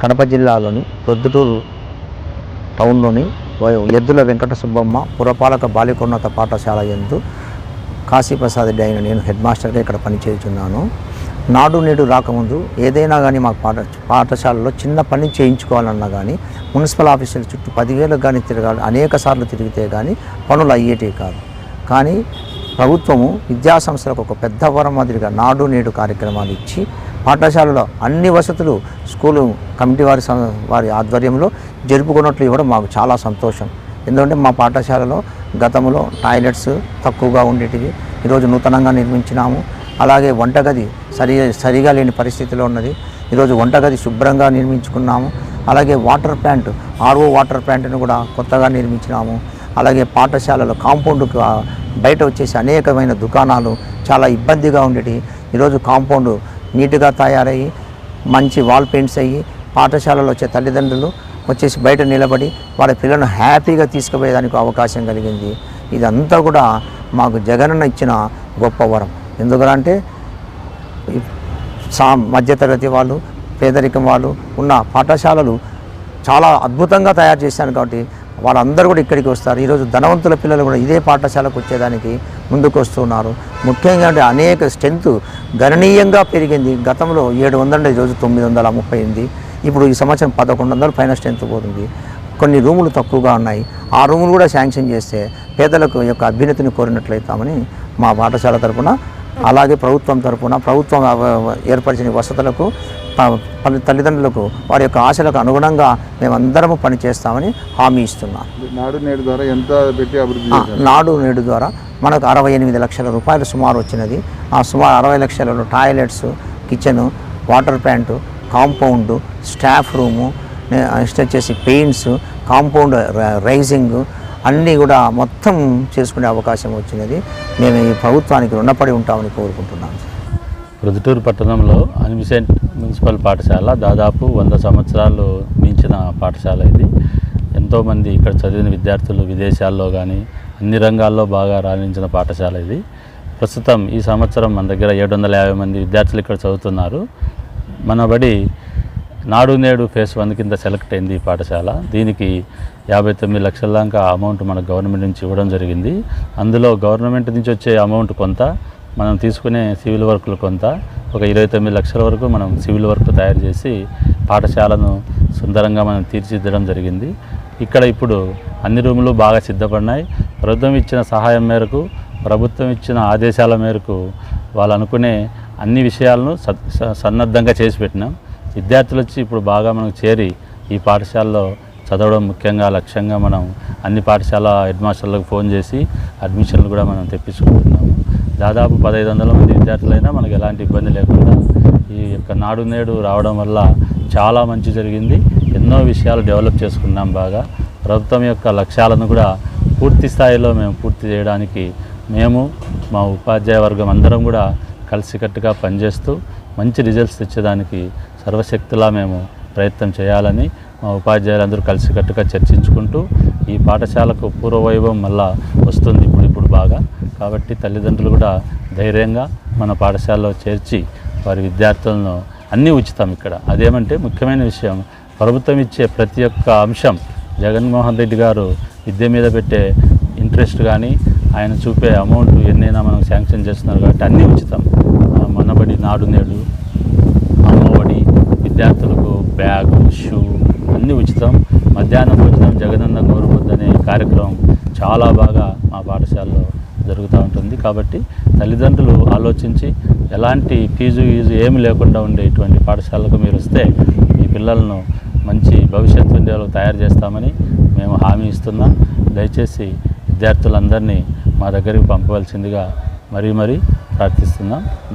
కడప జిల్లాలోని ప్రొద్దుటూరు టౌన్లోని ఎద్దుల వెంకట సుబ్బమ్మ పురపాలక బాలికోన్నత పాఠశాల యందు కాశీప్రసాద్ రెడ్డి అయిన నేను హెడ్ మాస్టర్గా ఇక్కడ పనిచేస్తున్నాను. నాడు నేడు రాకముందు ఏదైనా కానీ మాకు పాఠశాలలో చిన్న పని చేయించుకోవాలన్నా కానీ మున్సిపల్ ఆఫీసుల చుట్టూ 10,000 కానీ తిరగాలి, అనేక సార్లు తిరిగితే కానీ పనులు అయ్యేటివి కాదు. కానీ ప్రభుత్వము విద్యాసంస్థలకు ఒక పెద్ద వరం మాదిరిగా నాడు నేడు కార్యక్రమాలు ఇచ్చి పాఠశాలలో అన్ని వసతులు స్కూలు కమిటీ వారి ఆధ్వర్యంలో జరుపుకున్నట్లు ఇవ్వడం మాకు చాలా సంతోషం. ఎందుకంటే మా పాఠశాలలో గతంలో టాయిలెట్స్ తక్కువగా ఉండేటివి, ఈరోజు నూతనంగా నిర్మించినాము. అలాగే వంటగది సరిగా లేని పరిస్థితిలో ఉన్నది, ఈరోజు వంటగది శుభ్రంగా నిర్మించుకున్నాము. అలాగే వాటర్ ప్లాంట్, ఆర్ఓ వాటర్ ప్లాంట్ను కూడా కొత్తగా నిర్మించినాము. అలాగే పాఠశాలలో కాంపౌండ్ బయట వచ్చేసి అనేకమైన దుకాణాలు చాలా ఇబ్బందిగా ఉండేవి, ఈరోజు కాంపౌండ్ నీట్గా తయారయ్యి మంచి వాల్ పెయింట్స్ అయ్యి పాఠశాలలో వచ్చే తల్లిదండ్రులు వచ్చేసి బయట నిలబడి వాళ్ళ పిల్లలను హ్యాపీగా తీసుకుపోయేదానికి అవకాశం కలిగింది. ఇదంతా కూడా మాకు జగనన్న ఇచ్చిన గొప్ప వరం. ఎందుకంటే మధ్యతరగతి వాళ్ళు, పేదరికం వాళ్ళు ఉన్న పాఠశాలలు చాలా అద్భుతంగా తయారు చేశాను కాబట్టి వాళ్ళందరూ కూడా ఇక్కడికి వస్తారు. ఈరోజు ధనవంతుల పిల్లలు కూడా ఇదే పాఠశాలకు వచ్చేదానికి ముందుకు వస్తున్నారు. ముఖ్యంగా అంటే అనేక స్ట్రెంత్ గణనీయంగా పెరిగింది. గతంలో 700, ఈరోజు 938. ఇప్పుడు ఈ సంవత్సరం 1100 పైన స్ట్రెంత్ పోతుంది. కొన్ని రూములు తక్కువగా ఉన్నాయి, ఆ రూములు కూడా శాంక్షన్ చేస్తే పేదలకు యొక్క అభ్యున్నతిని కోరినట్లయితామని మా పాఠశాల తరఫున, అలాగే ప్రభుత్వం తరఫున ప్రభుత్వం ఏర్పరిచిన వసతులకు తల్లిదండ్రులకు వారి యొక్క ఆశలకు అనుగుణంగా మేమందరము పనిచేస్తామని హామీ ఇస్తున్నాం. నాడు నేడు ద్వారా ఎంత పెట్టి అభివృద్ధి? నాడు నేడు ద్వారా మనకు 68 లక్షల రూపాయలు సుమారు వచ్చినది. ఆ సుమారు 60 లక్షలలో toilets, kitchen, water plant, compound, staff room, next వచ్చేసి పెయింట్స్, కాంపౌండ్ రైజింగ్ అన్నీ కూడా మొత్తం చేసుకునే అవకాశం వచ్చినది. మేము ఈ ప్రభుత్వానికి రుణపడి ఉంటామని కోరుకుంటున్నాను. ప్రొద్దుటూరు పట్టణంలో అన్విసెంట్ మున్సిపల్ పాఠశాల దాదాపు 100 సంవత్సరాలు మించిన పాఠశాల ఇది. ఎంతోమంది ఇక్కడ చదివిన విద్యార్థులు విదేశాల్లో కానీ అన్ని రంగాల్లో బాగా రాణించిన పాఠశాల ఇది. ప్రస్తుతం ఈ సంవత్సరం మన దగ్గర 750 మంది విద్యార్థులు ఇక్కడ చదువుతున్నారు. మన బడి నాడు నేడు ఫేజ్ 1 కింద సెలెక్ట్ అయింది ఈ పాఠశాల. దీనికి 59 లక్షల దాకా అమౌంట్ మన గవర్నమెంట్ నుంచి ఇవ్వడం జరిగింది. అందులో గవర్నమెంట్ నుంచి వచ్చే అమౌంట్ కొంత, మనం తీసుకునే సివిల్ వర్క్లు కొంత, ఒక 29 లక్షల వరకు మనం సివిల్ వర్క్ తయారు చేసి పాఠశాలను సుందరంగా మనం తీర్చిదిద్దడం జరిగింది. ఇక్కడ ఇప్పుడు అన్ని రూములు బాగా సిద్ధపడినాయి. ప్రభుత్వం ఇచ్చిన సహాయం మేరకు, ప్రభుత్వం ఇచ్చిన ఆదేశాల మేరకు వాళ్ళు అనుకునే అన్ని విషయాలను సన్నద్ధంగా చేసి పెట్టినాం. విద్యార్థులు వచ్చి ఇప్పుడు బాగా మనకు చేరి ఈ పాఠశాలలో చదవడం ముఖ్యంగా లక్ష్యంగా మనం అన్ని పాఠశాల హెడ్ మాస్టర్లకు ఫోన్ చేసి అడ్మిషన్లు కూడా మనం తెప్పించుకుంటున్నాము. దాదాపు 1500 మంది విద్యార్థులైనా మనకు ఎలాంటి ఇబ్బంది లేకుండా ఈ యొక్క నాడు నేడు రావడం వల్ల చాలా మంచి జరిగింది. ఎన్నో విషయాలు డెవలప్ చేసుకున్నాం. బాగా ప్రభుత్వం యొక్క లక్ష్యాలను కూడా పూర్తి స్థాయిలో మేము పూర్తి చేయడానికి మేము మా ఉపాధ్యాయ వర్గం అందరం కూడా కలిసికట్టుగా పనిచేస్తూ మంచి రిజల్ట్స్ తెచ్చేదానికి సర్వశక్తులా మేము ప్రయత్నం చేయాలని మా ఉపాధ్యాయులందరూ కలిసికట్టుగా చర్చించుకుంటూ ఈ పాఠశాలకు పూర్వవైభవం మళ్ళా వస్తుంది ఇప్పుడు బాగా. కాబట్టి తల్లిదండ్రులు కూడా ధైర్యంగా మన పాఠశాలలో చేర్చి వారి విద్యార్థులను అన్నీ ఉచితం ఇక్కడ. అదేమంటే ముఖ్యమైన విషయం, ప్రభుత్వం ఇచ్చే ప్రతి ఒక్క అంశం జగన్మోహన్ రెడ్డి గారు విద్య మీద పెట్టే ఇంట్రెస్ట్ కానీ ఆయన చూపే అమౌంట్ ఎన్నైనా మనం శాంక్షన్ చేస్తున్నారు కాబట్టి అన్నీ ఉచితం. మనబడి నాడు నేడు, అమ్మఒడి, విద్యార్థులకు బ్యాగు, షూ అన్నీ ఉచితం. మధ్యాహ్నం భోజనం జగనన్న గౌరవద్దనే కార్యక్రమం చాలా బాగా మా పాఠశాలలో జరుగుతూ ఉంటుంది. కాబట్టి తల్లిదండ్రులు ఆలోచించి ఎలాంటి ఫీజు ఏమి లేకుండా ఉండే ఇటువంటి పాఠశాలకు మీరు వస్తే మీ పిల్లలను మంచి భవిష్యత్తు ఉండేవాళ్ళకు తయారు చేస్తామని మేము హామీ ఇస్తున్నాం. దయచేసి విద్యార్థులందరినీ మా దగ్గరికి పంపవలసిందిగా మరీ ప్రార్థిస్తున్నాం.